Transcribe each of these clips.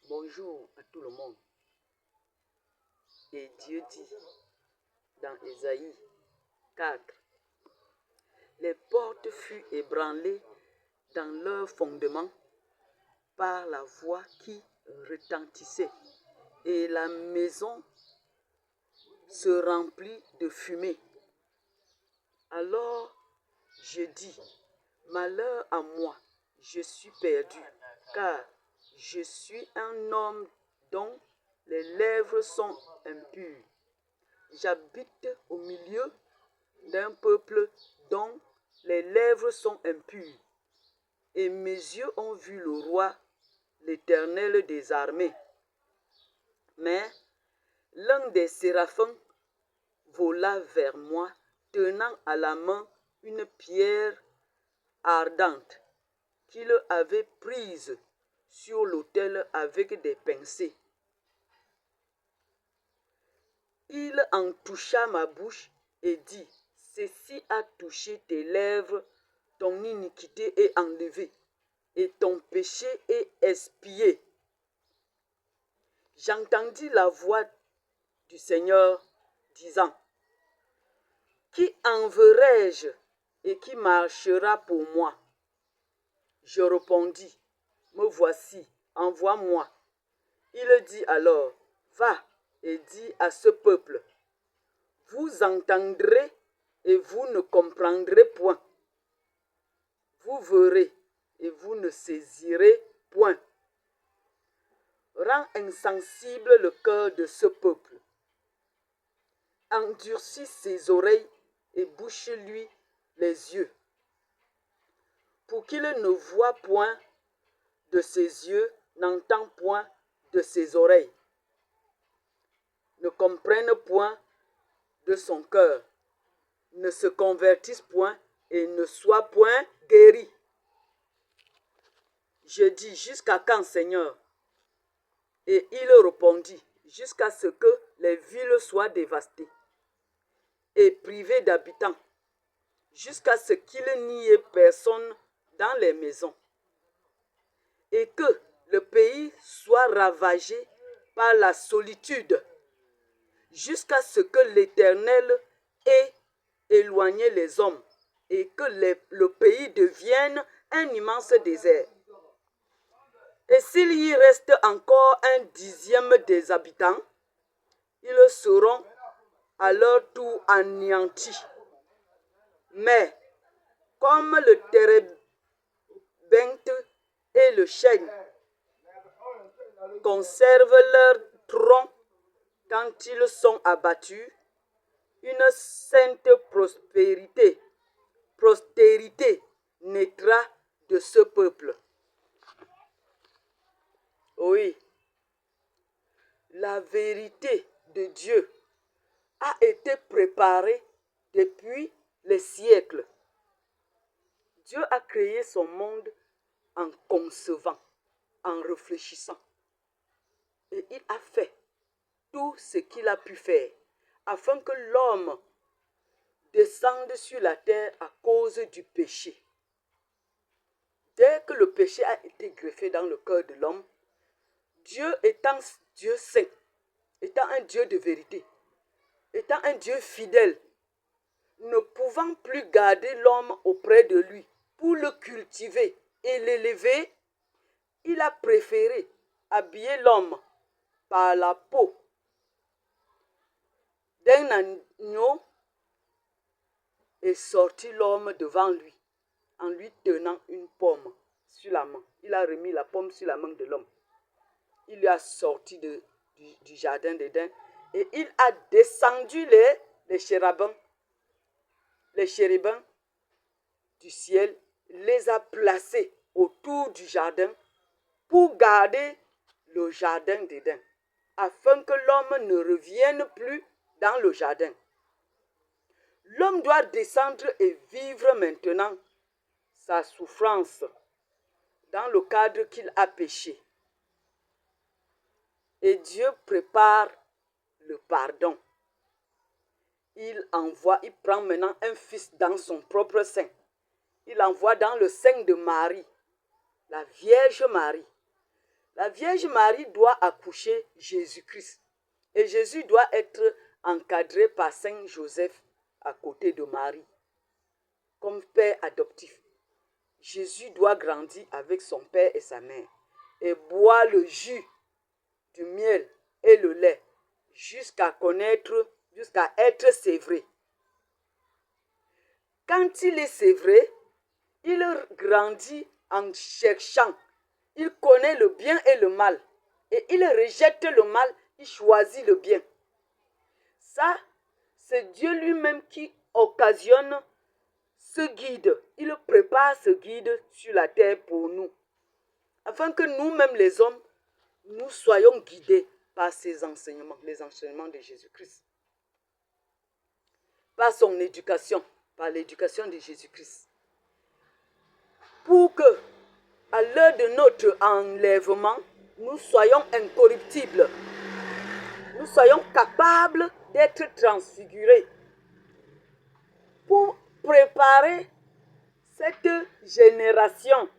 Bonjour à tout le monde. Et Dieu dit dans Ésaïe 4, les portes furent ébranlées dans leur fondement par la voix qui retentissait, et la maison se remplit de fumée. Alors je dis, malheur à moi, je suis perdu, car je suis un homme dont les lèvres sont impures. J'habite au milieu d'un peuple dont les lèvres sont impures. Et mes yeux ont vu le roi, l'Éternel des armées. Mais l'un des séraphins vola vers moi, tenant à la main une pierre ardente qu'il avait prise sur l'autel avec des pincées. Il en toucha ma bouche et dit, ceci a touché tes lèvres, ton iniquité est enlevée et ton péché est expié. J'entendis la voix du Seigneur disant, qui enverrai-je et qui marchera pour moi? Je répondis, me voici, envoie-moi. Il dit alors, va et dis à ce peuple, vous entendrez et vous ne comprendrez point. Vous verrez et vous ne saisirez point. Rends insensible le cœur de ce peuple. Endurcis ses oreilles et bouche-lui les yeux, pour qu'il ne voie point de ses yeux, n'entend point de ses oreilles, ne comprenne point de son cœur, ne se convertisse point et ne soit point guéri. Je dis, jusqu'à quand, Seigneur? Et il répondit, jusqu'à ce que les villes soient dévastées et privées d'habitants, jusqu'à ce qu'il n'y ait personne dans les maisons, et que le pays soit ravagé par la solitude, jusqu'à ce que l'Éternel ait éloigné les hommes, et que le pays devienne un immense désert. Et s'il y reste encore un dixième des habitants, ils seront à leur tour anéantis. Mais comme le térébinthe et le chêne conservent leur tronc quand ils sont abattus, une sainte postérité naîtra de ce peuple. Oui, la vérité de Dieu a été préparée depuis les siècles. Dieu a créé son monde en concevant, en réfléchissant. Et il a fait tout ce qu'il a pu faire afin que l'homme descende sur la terre à cause du péché. Dès que le péché a été greffé dans le cœur de l'homme, Dieu étant Dieu saint, étant un Dieu de vérité, étant un Dieu fidèle, ne pouvant plus garder l'homme auprès de lui pour le cultiver et l'élever, il a préféré habiller l'homme par la peau d'un agneau et sortir l'homme devant lui en lui tenant une pomme sur la main. Il a remis la pomme sur la main de l'homme. Il lui a sorti du jardin d'Éden et il a descendu les chérubins du ciel, les a placés autour du jardin pour garder le jardin d'Éden, afin que l'homme ne revienne plus dans le jardin. L'homme doit descendre et vivre maintenant sa souffrance dans le cadre qu'il a péché. Et Dieu prépare le pardon. Il prend maintenant un fils dans son propre sein. Il envoie dans le sein de Marie, la Vierge Marie. La Vierge Marie doit accoucher Jésus-Christ. Et Jésus doit être encadré par Saint Joseph à côté de Marie, comme père adoptif. Jésus doit grandir avec son père et sa mère et boire le jus du miel et le lait jusqu'à être sévré. Quand il est sévré, il grandit en cherchant. Il connaît le bien et le mal. Et il rejette le mal, il choisit le bien. Ça, c'est Dieu lui-même qui occasionne ce guide. Il prépare ce guide sur la terre pour nous. Afin que nous-mêmes les hommes, nous soyons guidés par ses enseignements, les enseignements de Jésus-Christ. Par son éducation, par l'éducation de Jésus-Christ. Pour que, à l'heure de notre enlèvement, nous soyons incorruptibles. Nous soyons capables d'être transfigurés. Pour préparer cette génération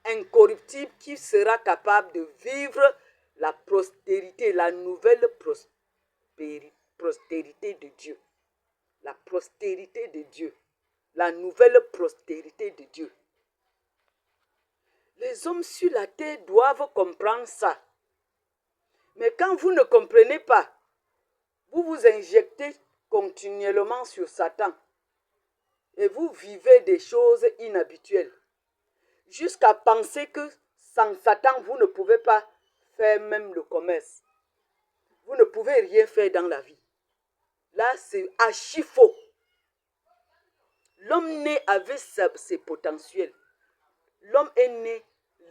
incorruptible qui sera capable de vivre la prospérité, la nouvelle prospérité de Dieu. La prospérité de Dieu. La nouvelle prospérité de Dieu. Les hommes sur la terre doivent comprendre ça. Mais quand vous ne comprenez pas, vous vous injectez continuellement sur Satan et vous vivez des choses inhabituelles jusqu'à penser que sans Satan, vous ne pouvez pas faire même le commerce. Vous ne pouvez rien faire dans la vie. Là, c'est archi faux. L'homme né avec ses potentiels. L'homme est né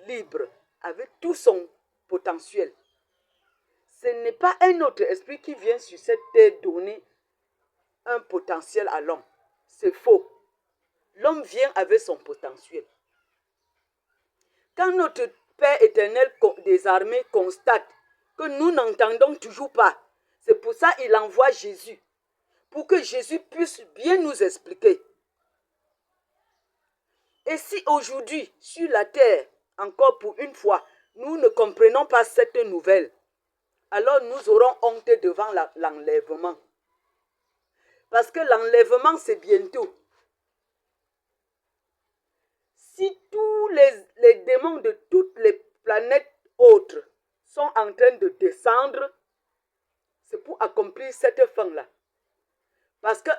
libre, avec tout son potentiel. Ce n'est pas un autre esprit qui vient sur cette terre donner un potentiel à l'homme. C'est faux. L'homme vient avec son potentiel. Quand notre Père éternel des armées constate que nous n'entendons toujours pas, c'est pour ça qu'il envoie Jésus, pour que Jésus puisse bien nous expliquer. Et si aujourd'hui, sur la terre, encore pour une fois, nous ne comprenons pas cette nouvelle, alors nous aurons honte devant l'enlèvement. Parce que l'enlèvement, c'est bientôt. Si tous les démons de toutes les planètes autres sont en train de descendre, c'est pour accomplir cette fin-là. Parce que,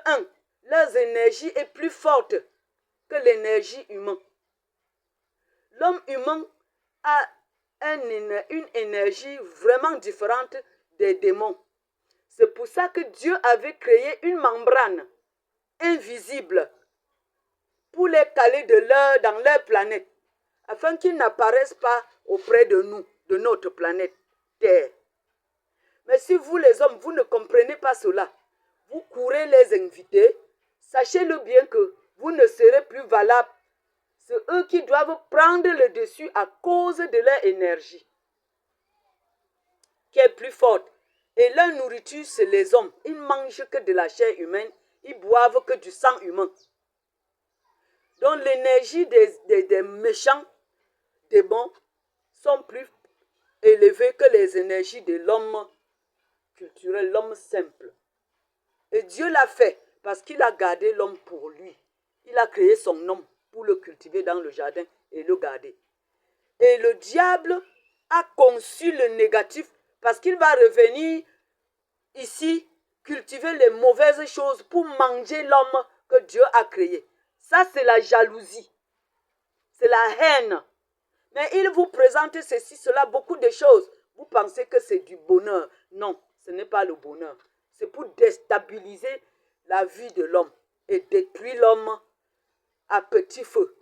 leur énergie est plus forte que l'énergie humaine. L'homme humain a une énergie vraiment différente des démons. C'est pour ça que Dieu avait créé une membrane invisible pour les caler dans leur planète, afin qu'ils n'apparaissent pas auprès de nous, de notre planète Terre. Mais si vous les hommes, vous ne comprenez pas cela, vous courez les inviter, sachez-le bien que vous ne serez plus valables. C'est eux qui doivent prendre le dessus à cause de leur énergie, qui est plus forte. Et leur nourriture, c'est les hommes. Ils ne mangent que de la chair humaine, ils boivent que du sang humain. Donc l'énergie des méchants démons sont plus élevées que les énergies de l'homme culturel, l'homme simple. Et Dieu l'a fait parce qu'il a gardé l'homme pour lui. Il a créé son homme pour le cultiver dans le jardin et le garder. Et le diable a conçu le négatif parce qu'il va revenir ici cultiver les mauvaises choses pour manger l'homme que Dieu a créé. Ça, c'est la jalousie. C'est la haine. Mais il vous présente ceci, cela, beaucoup de choses. Vous pensez que c'est du bonheur. Non, ce n'est pas le bonheur. C'est pour déstabiliser la vie de l'homme et détruire l'homme à petit feu.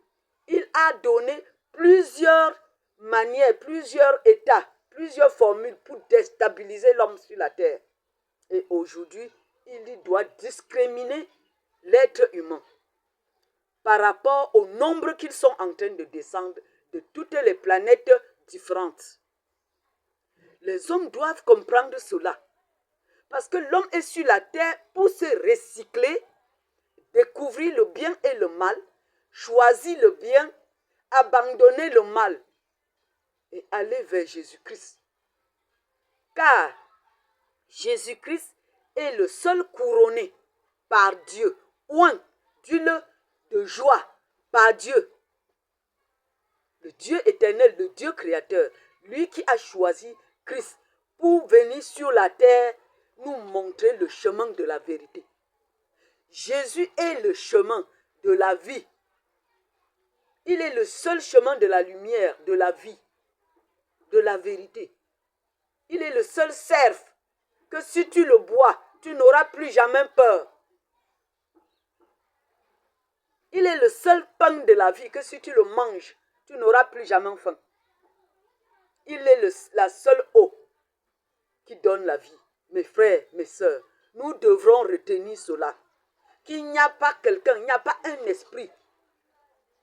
Il a donné plusieurs manières, plusieurs états, plusieurs formules pour déstabiliser l'homme sur la terre. Et aujourd'hui, il doit discriminer l'être humain par rapport au nombre qu'ils sont en train de descendre de toutes les planètes différentes. Les hommes doivent comprendre cela. Parce que l'homme est sur la terre pour se recycler, découvrir le bien et le mal, choisir le bien, abandonner le mal. et aller vers Jésus-Christ. Car Jésus-Christ est le seul couronné par Dieu, oint d'huile de joie par Dieu. Le Dieu éternel, le Dieu créateur, lui qui a choisi Christ pour venir sur la terre nous montrer le chemin de la vérité. Jésus est le chemin de la vie. Il est le seul chemin de la lumière, de la vie, de la vérité. Il est le seul cerf que si tu le bois, tu n'auras plus jamais peur. Il est le seul pain de la vie que si tu le manges, tu n'auras plus jamais faim. Il est la seule eau qui donne la vie. Mes frères, mes sœurs, nous devrons retenir cela. Qu'il n'y a pas quelqu'un, il n'y a pas un esprit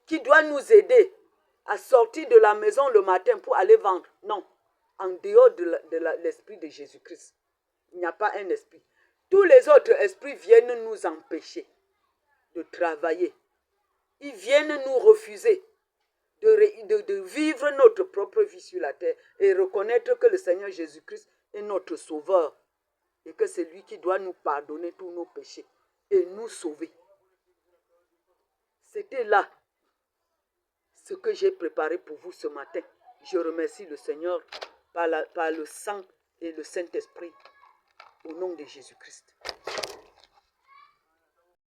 qui doit nous aider à sortir de la maison le matin pour aller vendre. Non, en dehors de l'esprit de Jésus-Christ. Il n'y a pas un esprit. Tous les autres esprits viennent nous empêcher de travailler. Ils viennent nous refuser de vivre notre propre vie sur la terre et reconnaître que le Seigneur Jésus-Christ est notre sauveur et que c'est lui qui doit nous pardonner tous nos péchés et nous sauver. C'était là ce que j'ai préparé pour vous ce matin. Je remercie le Seigneur par le sang et le Saint-Esprit au nom de Jésus-Christ.